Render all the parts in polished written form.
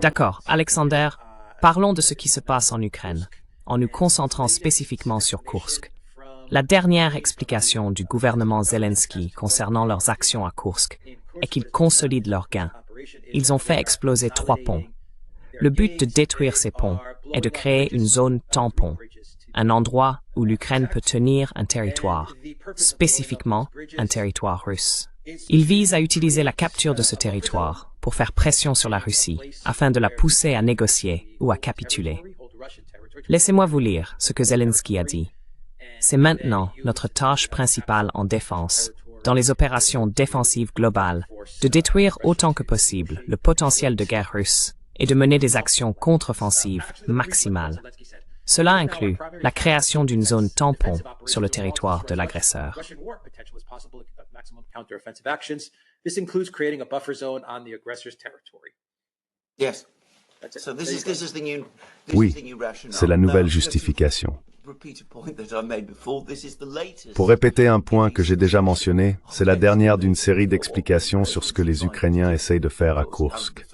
D'accord, Alexander, parlons de ce qui se passe en Ukraine, en nous concentrant spécifiquement sur Koursk. La dernière explication du gouvernement Zelensky concernant leurs actions à Koursk est qu'ils consolident leurs gains. Ils ont fait exploser 3 ponts. Le but de détruire ces ponts est de créer une zone tampon, un endroit où l'Ukraine peut tenir un territoire, spécifiquement un territoire russe. Ils visent à utiliser la capture de ce territoire pour faire pression sur la Russie afin de la pousser à négocier ou à capituler. Laissez-moi vous lire ce que Zelensky a dit. C'est maintenant notre tâche principale en défense, dans les opérations défensives globales, de détruire autant que possible le potentiel de guerre russe et de mener des actions contre-offensives maximales. Cela inclut la création d'une zone tampon sur le territoire de l'agresseur. Oui, c'est la nouvelle justification. Pour répéter un point que j'ai déjà mentionné, c'est la dernière d'une série d'explications sur ce que les Ukrainiens essayent de faire à Koursk.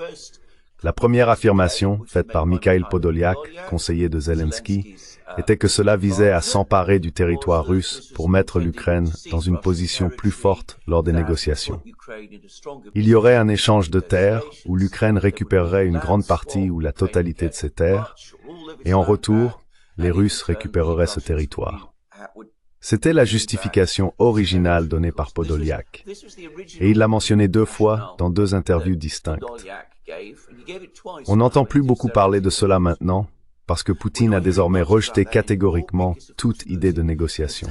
La première affirmation, faite par Mikhail Podolyak, conseiller de Zelensky, était que cela visait à s'emparer du territoire russe pour mettre l'Ukraine dans une position plus forte lors des négociations. Il y aurait un échange de terres où l'Ukraine récupérerait une grande partie ou la totalité de ses terres, et en retour, les Russes récupéreraient ce territoire. C'était la justification originale donnée par Podolyak, et il l'a mentionné 2 fois dans 2 interviews distinctes. On n'entend plus beaucoup parler de cela maintenant, parce que Poutine a désormais rejeté catégoriquement toute idée de négociation.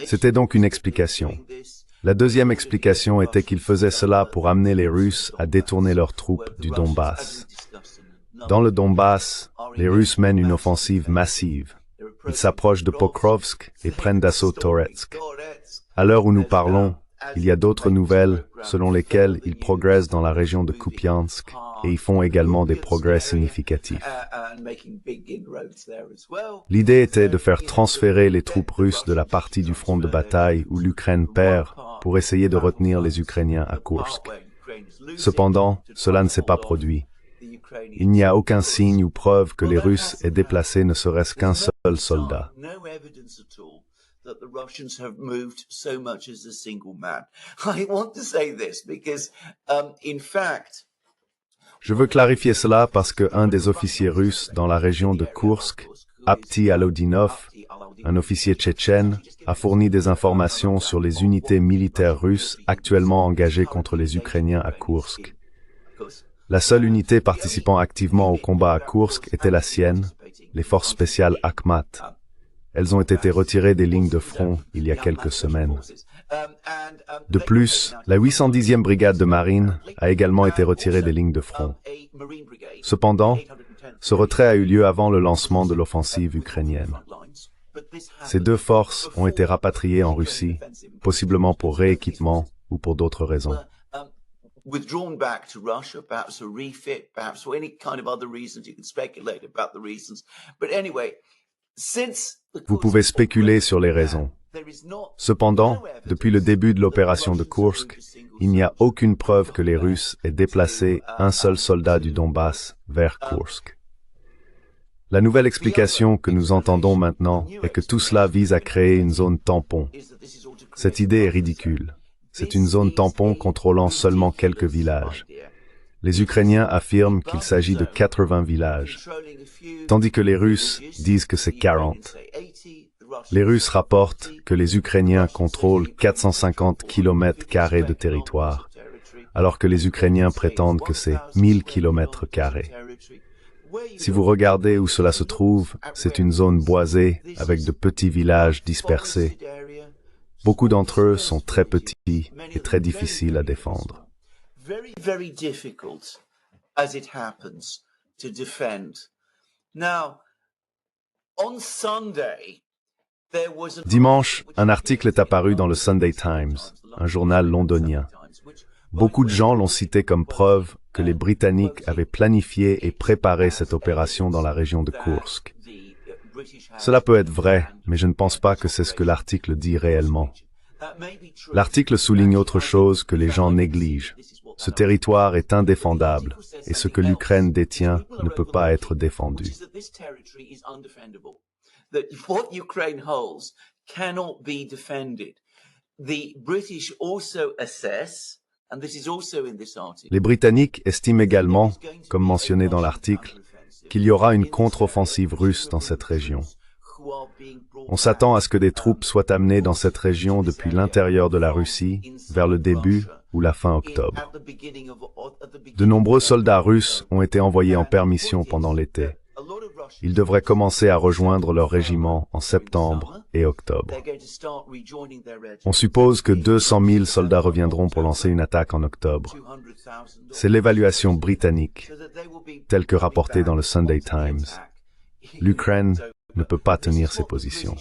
C'était donc une explication. La deuxième explication était qu'il faisait cela pour amener les Russes à détourner leurs troupes du Donbass. Dans le Donbass, les Russes mènent une offensive massive. Ils s'approchent de Pokrovsk et prennent d'assaut Toretsk. À l'heure où nous parlons, il y a d'autres nouvelles selon lesquelles ils progressent dans la région de Kupiansk et y font également des progrès significatifs. L'idée était de faire transférer les troupes russes de la partie du front de bataille où l'Ukraine perd pour essayer de retenir les Ukrainiens à Koursk. Cependant, cela ne s'est pas produit. Il n'y a aucun signe ou preuve que les Russes aient déplacé ne serait-ce qu'un seul soldat. That the Russians have moved so much as a single man. I want to say this because, in fact, je veux clarifier cela parce que un des officiers russes dans la région de Koursk, Apti Alodinov, un officier tchétchène, a fourni des informations sur les unités militaires russes actuellement engagées contre les Ukrainiens à Koursk. La seule unité participant activement au combat à Koursk était la sienne, les forces spéciales Akhmat. Elles ont été retirées des lignes de front il y a quelques semaines. De plus, la 810e brigade de marine a également été retirée des lignes de front. Cependant, ce retrait a eu lieu avant le lancement de l'offensive ukrainienne. Ces 2 forces ont été rapatriées en Russie, possiblement pour rééquipement ou pour d'autres raisons. Withdrawn back to Russia, perhaps a refit, perhaps for any kind of other reasons. You can speculate about the reasons. But anyway, vous pouvez spéculer sur les raisons. Cependant, depuis le début de l'opération de Koursk, il n'y a aucune preuve que les Russes aient déplacé un seul soldat du Donbass vers Koursk. La nouvelle explication que nous entendons maintenant est que tout cela vise à créer une zone tampon. Cette idée est ridicule. C'est une zone tampon contrôlant seulement quelques villages. Les Ukrainiens affirment qu'il s'agit de 80 villages, tandis que les Russes disent que c'est 40. Les Russes rapportent que les Ukrainiens contrôlent 450 km² de territoire, alors que les Ukrainiens prétendent que c'est 1000 km². Si vous regardez où cela se trouve, c'est une zone boisée avec de petits villages dispersés. Beaucoup d'entre eux sont très petits et très difficiles à défendre. Very, very difficult, as it happens, to defend. Now, on Sunday, there was Dimanche, un article est apparu dans le Sunday Times, un journal londonien. Beaucoup de gens l'ont cité comme preuve que les Britanniques avaient planifié et préparé cette opération dans la région de Koursk. Cela peut être vrai, mais je ne pense pas que c'est ce que l'article dit réellement. L'article souligne autre chose que les gens négligent. Ce territoire est indéfendable, et ce que l'Ukraine détient ne peut pas être défendu. Les Britanniques estiment également, comme mentionné dans l'article, qu'il y aura une contre-offensive russe dans cette région. On s'attend à ce que des troupes soient amenées dans cette région depuis l'intérieur de la Russie vers le début ou la fin octobre. De nombreux soldats russes ont été envoyés en permission pendant l'été. Ils devraient commencer à rejoindre leur régiment en septembre et octobre. On suppose que 200 000 soldats reviendront pour lancer une attaque en octobre. C'est l'évaluation britannique, telle que rapportée dans le Sunday Times. L'Ukraine ne peut pas tenir ses positions.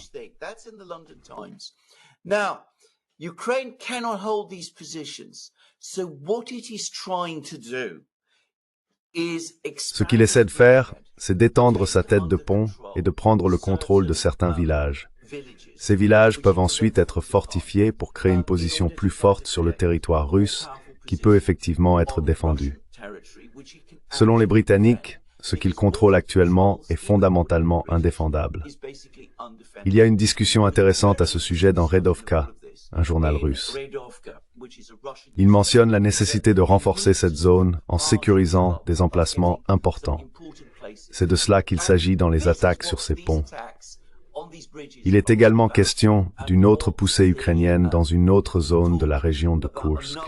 Ukraine cannot hold these positions. So what it is trying to do is Ce qu'il essaie de faire, c'est d'étendre sa tête de pont et de prendre le contrôle de certains villages. Ces villages peuvent ensuite être fortifiés pour créer une position plus forte sur le territoire russe qui peut effectivement être défendu. Selon les Britanniques, ce qu'ils contrôlent actuellement est fondamentalement indéfendable. Il y a une discussion intéressante à ce sujet dans Redovka, un journal russe. Il mentionne la nécessité de renforcer cette zone en sécurisant des emplacements importants. C'est de cela qu'il s'agit dans les attaques sur ces ponts. Il est également question d'une autre poussée ukrainienne dans une autre zone de la région de Kursk.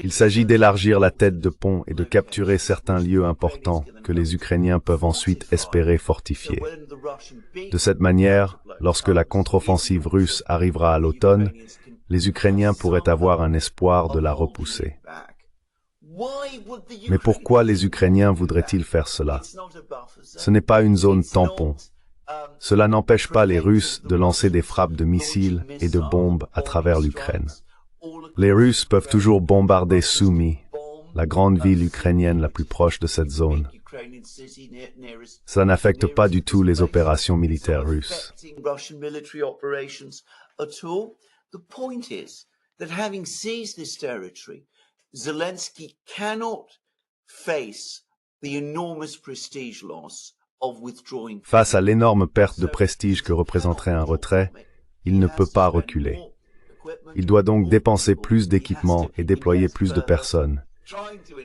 Il s'agit d'élargir la tête de pont et de capturer certains lieux importants que les Ukrainiens peuvent ensuite espérer fortifier. De cette manière, lorsque la contre-offensive russe arrivera à l'automne, les Ukrainiens pourraient avoir un espoir de la repousser. Mais pourquoi les Ukrainiens voudraient-ils faire cela? Ce n'est pas une zone tampon. Cela n'empêche pas les Russes de lancer des frappes de missiles et de bombes à travers l'Ukraine. Les Russes peuvent toujours bombarder Sumy, la grande ville ukrainienne la plus proche de cette zone. Ça n'affecte pas du tout les opérations militaires russes. Zelensky cannot face the enormous prestige loss of withdrawing. Face à l'énorme perte de prestige que représenterait un retrait, il ne peut pas reculer. Il doit donc dépenser plus d'équipements et déployer plus de personnes.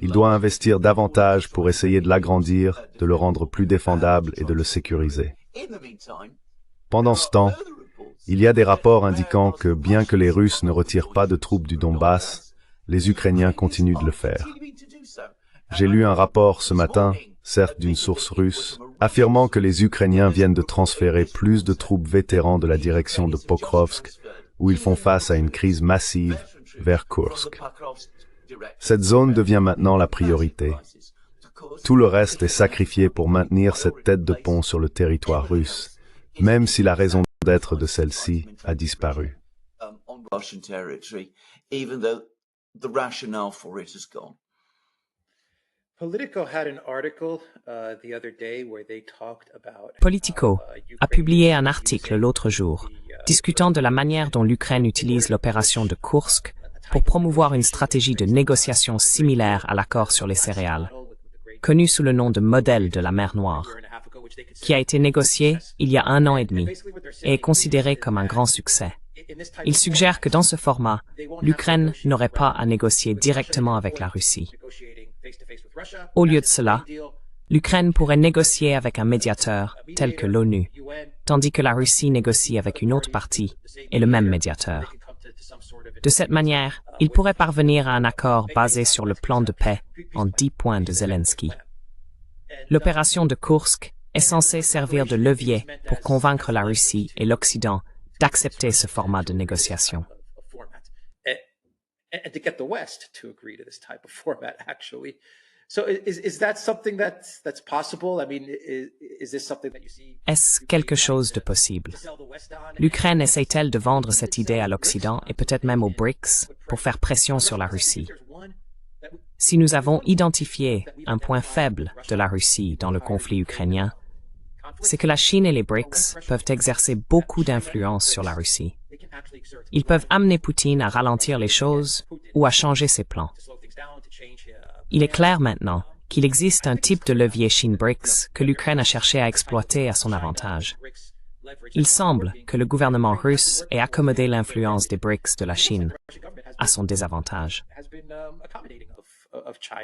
Il doit investir davantage pour essayer de l'agrandir, de le rendre plus défendable et de le sécuriser. Pendant ce temps, il y a des rapports indiquant que bien que les Russes ne retirent pas de troupes du Donbass, les Ukrainiens continuent de le faire. J'ai lu un rapport ce matin, certes d'une source russe, affirmant que les Ukrainiens viennent de transférer plus de troupes vétérans de la direction de Pokrovsk, où ils font face à une crise massive, vers Kursk. Cette zone devient maintenant la priorité. Tout le reste est sacrifié pour maintenir cette tête de pont sur le territoire russe, même si la raison d'être de celle-ci a disparu. The rationale for it has gone. Politico had an article the other day where they talked about Politico a publié un article l'autre jour discutant de la manière dont l'Ukraine utilise l'opération de Kursk pour promouvoir une stratégie de négociation similaire à l'accord sur les céréales, connu sous le nom de modèle de la mer Noire, qui a été négocié il y a 1 an et demi et est considéré comme un grand succès. Il suggère que dans ce format, l'Ukraine n'aurait pas à négocier directement avec la Russie. Au lieu de cela, l'Ukraine pourrait négocier avec un médiateur tel que l'ONU, tandis que la Russie négocie avec une autre partie et le même médiateur. De cette manière, il pourrait parvenir à un accord basé sur le plan de paix en 10 points de Zelensky. L'opération de Kursk est censée servir de levier pour convaincre la Russie et l'Occident d'accepter ce format de négociation. And to get the West to agree to this type of format, actually. So is that something that's possible? I mean, is this something that you see? Est-ce quelque chose de possible? L'Ukraine essaie-t-elle de vendre cette idée à l'Occident et peut-être même aux BRICS pour faire pression sur la Russie? Si nous avons identifié un point faible de la Russie dans le conflit ukrainien, c'est que la Chine et les BRICS peuvent exercer beaucoup d'influence sur la Russie. Ils peuvent amener Poutine à ralentir les choses ou à changer ses plans. Il est clair maintenant qu'il existe un type de levier Chine-BRICS que l'Ukraine a cherché à exploiter à son avantage. Il semble que le gouvernement russe ait accommodé l'influence des BRICS de la Chine à son désavantage.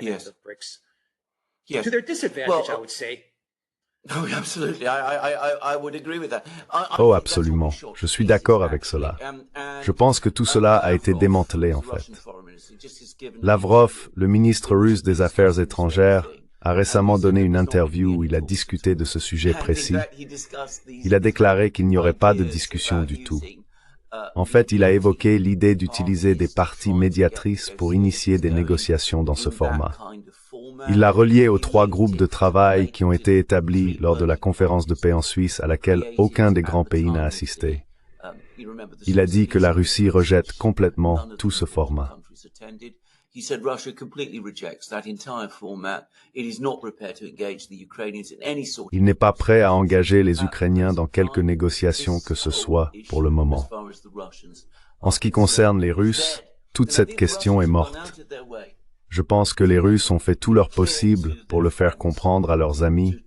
Yes. To their disadvantage, Well, I would say. Oh, absolutely. I would agree with that. Oh, absolument. Je suis d'accord avec cela. Je pense que tout cela a été démantelé, en fait. Lavrov, le ministre russe des Affaires étrangères, a récemment donné une interview où il a discuté de ce sujet précis. Il a déclaré qu'il n'y aurait pas de discussion du tout. En fait, il a évoqué l'idée d'utiliser des parties médiatrices pour initier des négociations dans ce format. Il l'a relié aux 3 groupes de travail qui ont été établis lors de la conférence de paix en Suisse à laquelle aucun des grands pays n'a assisté. Il a dit que la Russie rejette complètement tout ce format. Il n'est pas prêt à engager les Ukrainiens dans quelque négociation que ce soit pour le moment. En ce qui concerne les Russes, toute cette question est morte. Je pense que les Russes ont fait tout leur possible pour le faire comprendre à leurs amis,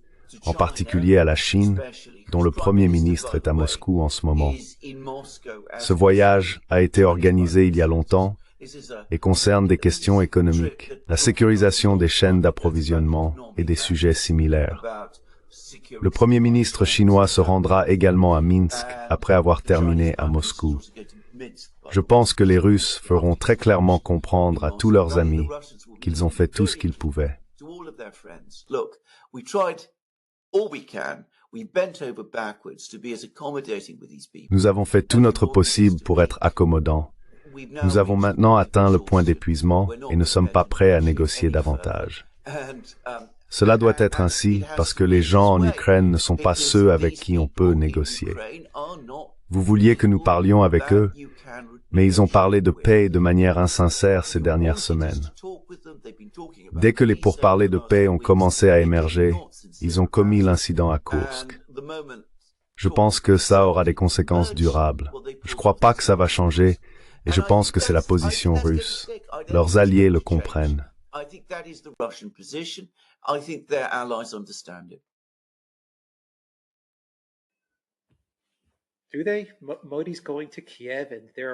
en particulier à la Chine, dont le Premier ministre est à Moscou en ce moment. Ce voyage a été organisé il y a longtemps et concerne des questions économiques, la sécurisation des chaînes d'approvisionnement et des sujets similaires. Le Premier ministre chinois se rendra également à Minsk après avoir terminé à Moscou. Je pense que les Russes feront très clairement comprendre à tous leurs amis qu'ils ont fait tout ce qu'ils pouvaient. Nous avons fait tout notre possible pour être accommodants. Nous avons maintenant atteint le point d'épuisement et ne sommes pas prêts à négocier davantage. Cela doit être ainsi parce que les gens en Ukraine ne sont pas ceux avec qui on peut négocier. Vous vouliez que nous parlions avec eux, mais ils ont parlé de paix de manière insincère ces dernières semaines. Dès que les pourparlers de paix ont commencé à émerger, ils ont commis l'incident à Koursk. Je pense que ça aura des conséquences durables. Je ne crois pas que ça va changer, et je pense que c'est la position russe. Leurs alliés le comprennent.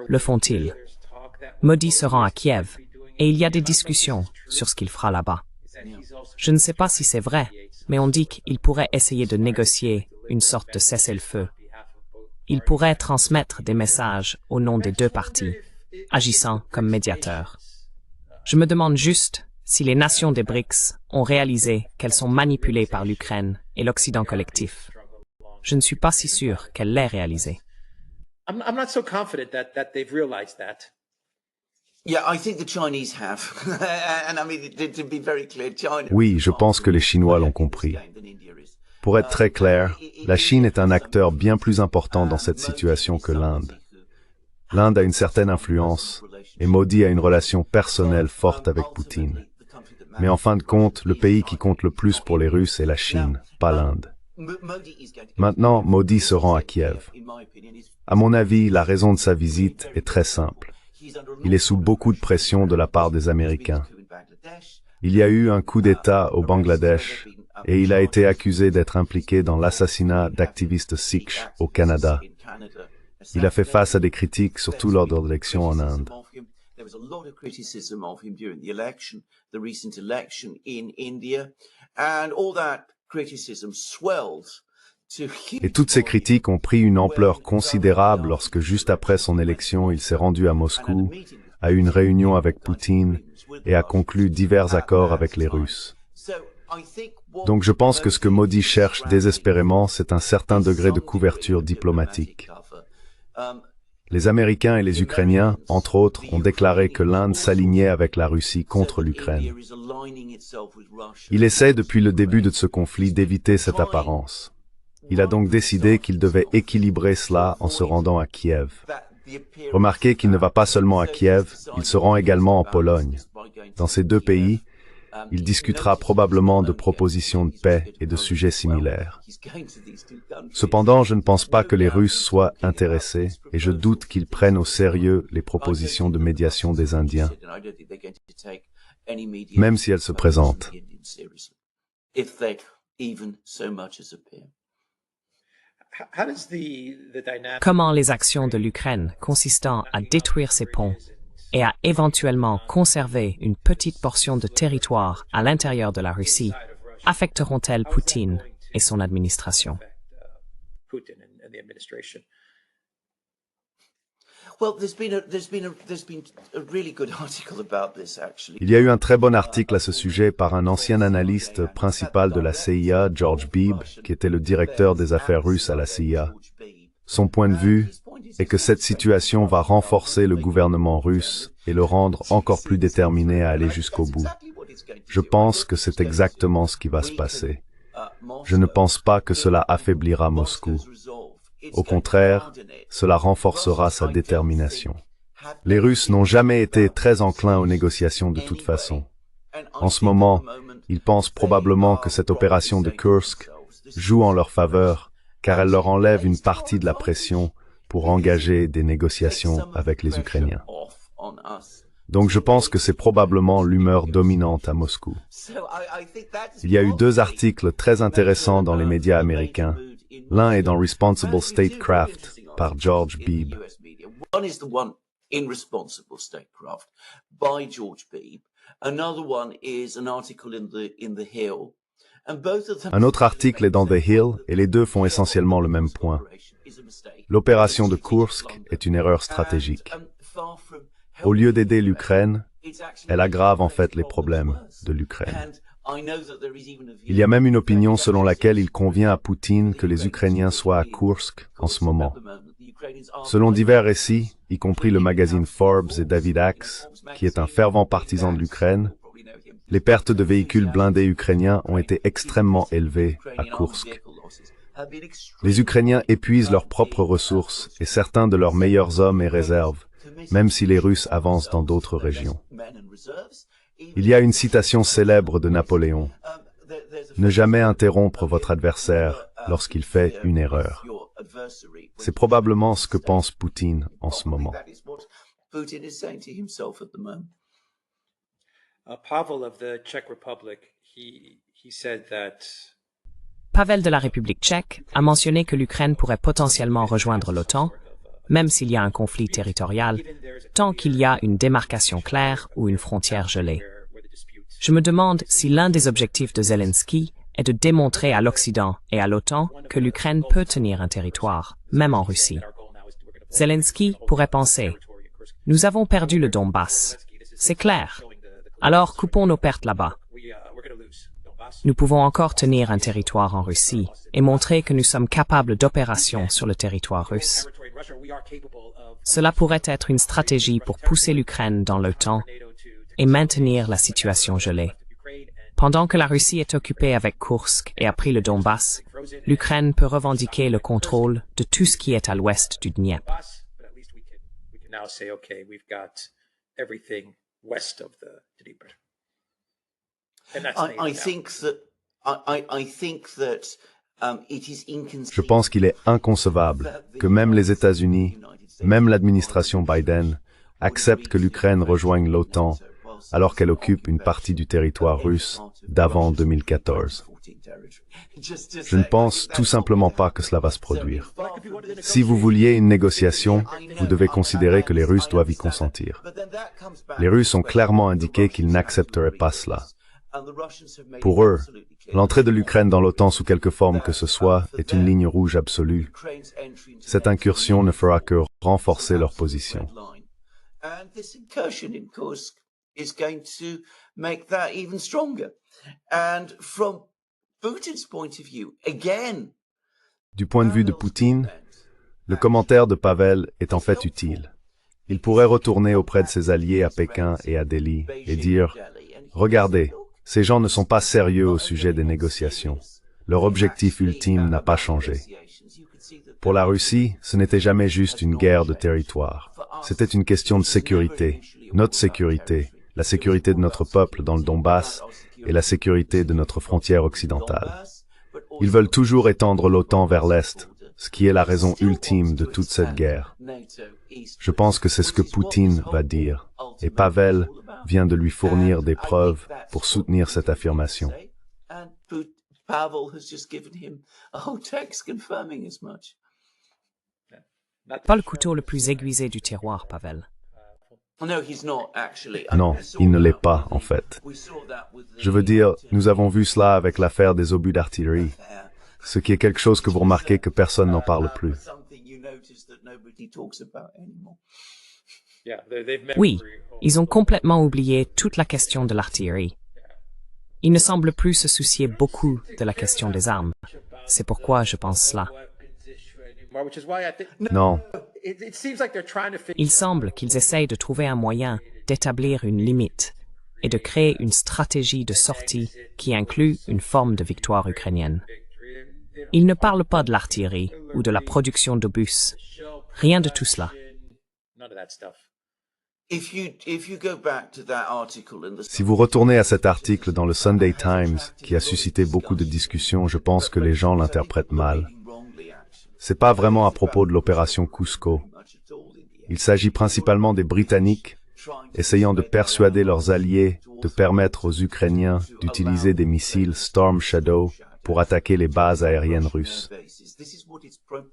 Le font-ils? Modi se rend à Kiev et il y a des discussions sur ce qu'il fera là-bas. Je ne sais pas si c'est vrai, mais on dit qu'il pourrait essayer de négocier une sorte de cessez-le-feu. Il pourrait transmettre des messages au nom des 2 parties, agissant comme médiateur. Je me demande juste si les nations des BRICS ont réalisé qu'elles sont manipulées par l'Ukraine et l'Occident collectif. Je ne suis pas si sûr qu'elle l'ait réalisé. I'm not so confident that they've realized that. Oui, je pense que les Chinois l'ont compris. Pour être très clair, la Chine est un acteur bien plus important dans cette situation que l'Inde. L'Inde a une certaine influence, et Modi a une relation personnelle forte avec Poutine. Mais en fin de compte, le pays qui compte le plus pour les Russes est la Chine, pas l'Inde. Maintenant, Modi se rend à Kiev. À mon avis, la raison de sa visite est très simple. Il est sous beaucoup de pression de la part des Américains. Il y a eu un coup d'État au Bangladesh et il a été accusé d'être impliqué dans l'assassinat d'activistes sikhs au Canada. Il a fait face à des critiques, surtout lors de l'élection en Inde. Et toutes ces critiques ont pris une ampleur considérable lorsque, juste après son élection, il s'est rendu à Moscou, a eu une réunion avec Poutine et a conclu divers accords avec les Russes. Donc je pense que ce que Modi cherche désespérément, c'est un certain degré de couverture diplomatique. Les Américains et les Ukrainiens, entre autres, ont déclaré que l'Inde s'alignait avec la Russie contre l'Ukraine. Il essaie depuis le début de ce conflit d'éviter cette apparence. Il a donc décidé qu'il devait équilibrer cela en se rendant à Kiev. Remarquez qu'il ne va pas seulement à Kiev, il se rend également en Pologne. dans ces deux pays, il discutera probablement de propositions de paix et de sujets similaires. Cependant, je ne pense pas que les Russes soient intéressés et je doute qu'ils prennent au sérieux les propositions de médiation des Indiens, même si elles se présentent. Comment les actions de l'Ukraine consistant à détruire ses ponts et à éventuellement conserver une petite portion de territoire à l'intérieur de la Russie affecteront-elles Poutine et son administration? Il y a eu un très bon article à ce sujet par un ancien analyste principal de la CIA, George Beebe, qui était le directeur des affaires russes à la CIA. Son point de vue est que cette situation va renforcer le gouvernement russe et le rendre encore plus déterminé à aller jusqu'au bout. Je pense que c'est exactement ce qui va se passer. Je ne pense pas que cela affaiblira Moscou. Au contraire, cela renforcera sa détermination. Les Russes n'ont jamais été très enclins aux négociations de toute façon. En ce moment, ils pensent probablement que cette opération de Kursk joue en leur faveur, car elle leur enlève une partie de la pression pour engager des négociations avec les Ukrainiens. Donc je pense que c'est probablement l'humeur dominante à Moscou. Il y a eu deux articles très intéressants dans les médias américains. L'un est dans Responsible Statecraft par George Beebe. One is the one in Responsible Statecraft by George Beebe. Another one is an article in the Hill. Un autre article est dans The Hill et les deux font essentiellement le même point. L'opération de Kursk est une erreur stratégique. Au lieu d'aider l'Ukraine, elle aggrave en fait les problèmes de l'Ukraine. Il y a même une opinion selon laquelle il convient à Poutine que les Ukrainiens soient à Kursk en ce moment. Selon divers récits, y compris le magazine Forbes et David Axe, qui est un fervent partisan de l'Ukraine, les pertes de véhicules blindés ukrainiens ont été extrêmement élevées à Kursk. Les Ukrainiens épuisent leurs propres ressources et certains de leurs meilleurs hommes et réserves, même si les Russes avancent dans d'autres régions. Il y a une citation célèbre de Napoléon. « Ne jamais interrompre votre adversaire lorsqu'il fait une erreur. » C'est probablement ce que pense Poutine en ce moment. Pavel de la République tchèque a mentionné que l'Ukraine pourrait potentiellement rejoindre l'OTAN, même s'il y a un conflit territorial, tant qu'il y a une démarcation claire ou une frontière gelée. Je me demande si l'un des objectifs de Zelensky est de démontrer à l'Occident et à l'OTAN que l'Ukraine peut tenir un territoire, même en Russie. Zelensky pourrait penser « Nous avons perdu le Donbass. C'est clair. Alors coupons nos pertes là-bas. Nous pouvons encore tenir un territoire en Russie et montrer que nous sommes capables d'opérations sur le territoire russe. Cela pourrait être une stratégie pour pousser l'Ukraine dans l'OTAN et maintenir la situation gelée. Pendant que la Russie est occupée avec Kursk et a pris le Donbass, l'Ukraine peut revendiquer le contrôle de tout ce qui est à l'ouest du Dniepr. Je pense qu'il est inconcevable que même les États-Unis, même l'administration Biden, acceptent que l'Ukraine rejoigne l'OTAN alors qu'elle occupe une partie du territoire russe d'avant 2014. Je ne pense tout simplement pas que cela va se produire. Si vous vouliez une négociation, vous devez considérer que les Russes doivent y consentir. Les Russes ont clairement indiqué qu'ils n'accepteraient pas cela. Pour eux, l'entrée de l'Ukraine dans l'OTAN sous quelque forme que ce soit est une ligne rouge absolue. Cette incursion ne fera que renforcer leur position. Is going to make that even stronger. And from Putin's point of view, again, du point de vue de Poutine, le commentaire de Pavel est en fait utile. Il pourrait retourner auprès de ses alliés à Pékin et à Delhi et dire « Regardez, ces gens ne sont pas sérieux au sujet des négociations. Leur objectif ultime n'a pas changé. » Pour la Russie, ce n'était jamais juste une guerre de territoire. C'était une question de sécurité, notre sécurité, la sécurité de notre peuple dans le Donbass et la sécurité de notre frontière occidentale. Ils veulent toujours étendre l'OTAN vers l'Est, ce qui est la raison ultime de toute cette guerre. Je pense que c'est ce que Poutine va dire, et Pavel vient de lui fournir des preuves pour soutenir cette affirmation. Pas le couteau le plus aiguisé du tiroir, Pavel. Non, il ne l'est pas, en fait. Je veux dire, nous avons vu cela avec l'affaire des obus d'artillerie, ce qui est quelque chose que vous remarquez que personne n'en parle plus. Oui, ils ont complètement oublié toute la question de l'artillerie. Ils ne semblent plus se soucier beaucoup de la question des armes. C'est pourquoi je pense cela. Non, Il semble qu'ils essayent de trouver un moyen d'établir une limite et de créer une stratégie de sortie qui inclut une forme de victoire ukrainienne. Ils ne parlent pas de l'artillerie ou de la production d'obus. Rien de tout cela. si vous retournez à cet article dans le Sunday Times, qui a suscité beaucoup de discussions, je pense que les gens l'interprètent mal. C'est pas vraiment à propos de l'opération Cusco. Il s'agit principalement des Britanniques essayant de persuader leurs alliés de permettre aux Ukrainiens d'utiliser des missiles Storm Shadow pour attaquer les bases aériennes russes.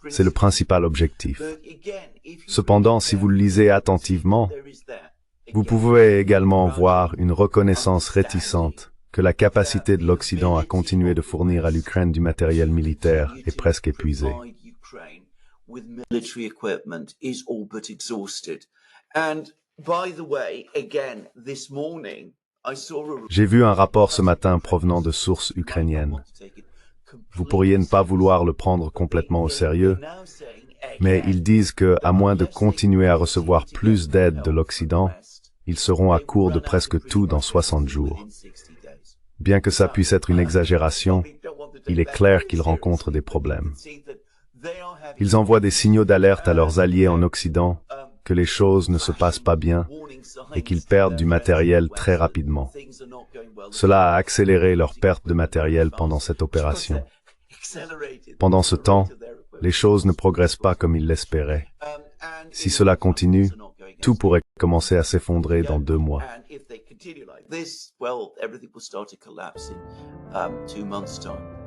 C'est le principal objectif. Cependant, si vous le lisez attentivement, vous pouvez également voir une reconnaissance réticente que la capacité de l'Occident à continuer de fournir à l'Ukraine du matériel militaire est presque épuisée. J'ai vu un rapport ce matin provenant de sources ukrainiennes. Vous pourriez ne pas vouloir le prendre complètement au sérieux, mais ils disent que, à moins de continuer à recevoir plus d'aide de l'Occident, ils seront à court de presque tout dans 60 jours. Bien que ça puisse être une exagération, il est clair qu'ils rencontrent des problèmes. Ils envoient des signaux d'alerte à leurs alliés en Occident que les choses ne se passent pas bien et qu'ils perdent du matériel très rapidement. Cela a accéléré leur perte de matériel pendant cette opération. Pendant ce temps, les choses ne progressent pas comme ils l'espéraient. Si cela continue, tout pourrait commencer à s'effondrer dans 2 mois. Well, everything will start to collapse in 2 months' time.